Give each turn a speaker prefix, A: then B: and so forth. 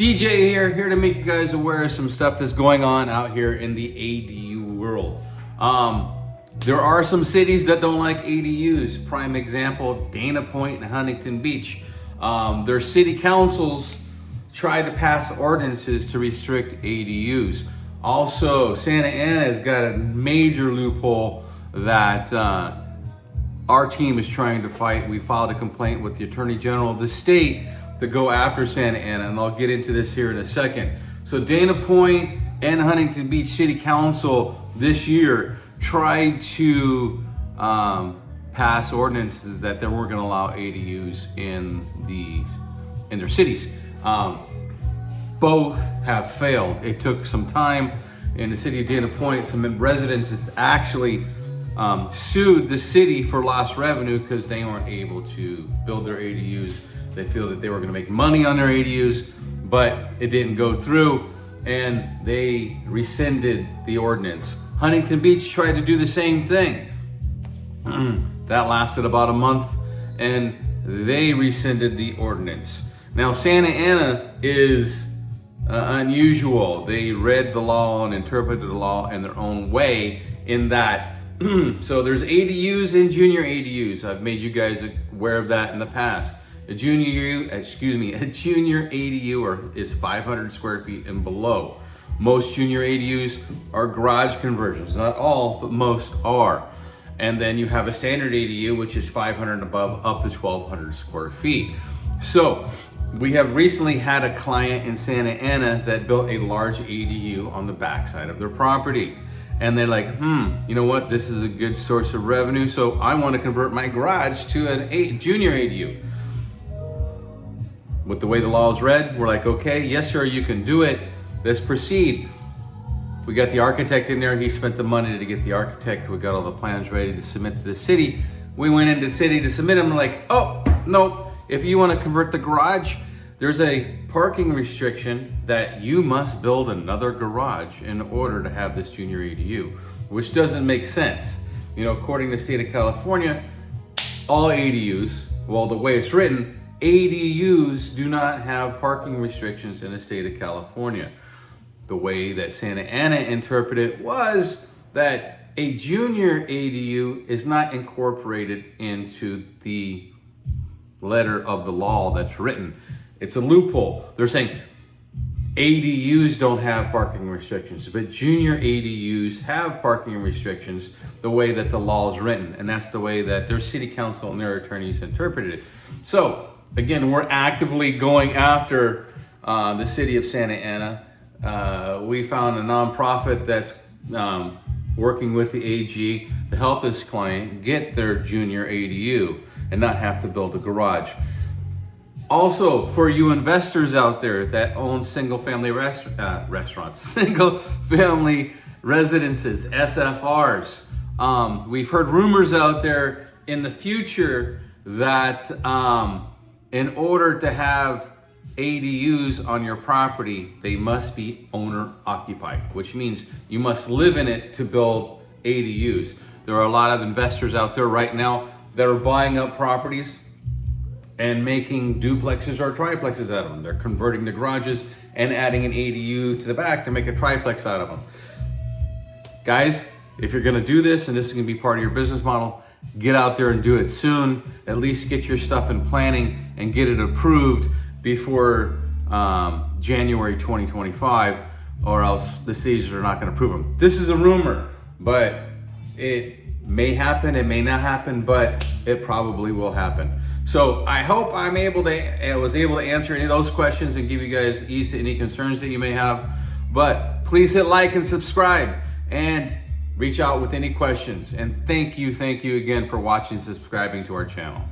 A: DJ here to make you guys aware of some stuff that's going on out here in the ADU world. There are some cities that don't like ADUs. Prime example, Dana Point and Huntington Beach. Their city councils tried to pass ordinances to restrict ADUs. Also, Santa Ana has got a major loophole that our team is trying to fight. We filed a complaint with the Attorney General of the state to go after Santa Ana, and I'll get into this here in a second. So Dana Point and Huntington Beach City Council this year tried to pass ordinances that they weren't going to allow ADUs in their cities. Both have failed. It took some time. In the city of Dana Point, some residents has actually sued the city for lost revenue because they weren't able to build their ADUs. They feel that they were going to make money on their ADUs, but it didn't go through, and they rescinded the ordinance. Huntington Beach tried to do the same thing. That lasted about a month, and they rescinded the ordinance. Now, Santa Ana is unusual. They read the law and interpreted the law in their own way in that so there's ADUs and junior ADUs. I've made you guys aware of that in the past. A junior ADU is 500 square feet and below. Most junior ADUs are garage conversions. Not all, but most are. And then you have a standard ADU, which is 500 and above, up to 1,200 square feet. So we have recently had a client in Santa Ana that built a large ADU on the backside of their property. And they're like, you know what? This is a good source of revenue. So I want to convert my garage to a junior ADU. With the way the law is read, we're like, okay, yes, sir, you can do it. Let's proceed. We got the architect in there. He spent the money to get the architect. We got all the plans ready to submit to the city. We went into the city to submit them. We're like, oh, no. If you want to convert the garage, there's a parking restriction that you must build another garage in order to have this junior ADU, which doesn't make sense. You know, according to the state of California, all ADUs, well, the way it's written, ADUs do not have parking restrictions in the state of California. The way that Santa Ana interpreted it was that a junior ADU is not incorporated into the letter of the law that's written. It's a loophole. They're saying ADUs don't have parking restrictions, but junior ADUs have parking restrictions the way that the law is written. And that's the way that their city council and their attorneys interpreted it. So again, we're actively going after the city of Santa Ana. We found a nonprofit that's working with the AG to help this client get their junior ADU and not have to build a garage. Also, for you investors out there that own single-family restaurants, single-family residences, SFRs, we've heard rumors out there in the future that in order to have ADUs on your property, they must be owner occupied, which means you must live in it to build ADUs. There are a lot of investors out there right now that are buying up properties and making duplexes or triplexes out of them. They're converting the garages and adding an ADU to the back to make a triplex out of them. Guys, if you're gonna do this and this is gonna be part of your business model, get out there and do it soon. At least get your stuff in planning and get it approved before January 2025, or else the cities are not gonna approve them. This is a rumor, but it may happen, it may not happen, but it probably will happen. So I hope I was able to answer any of those questions and give you guys ease to any concerns that you may have. But please hit like and subscribe and reach out with any questions. And thank you again for watching and subscribing to our channel.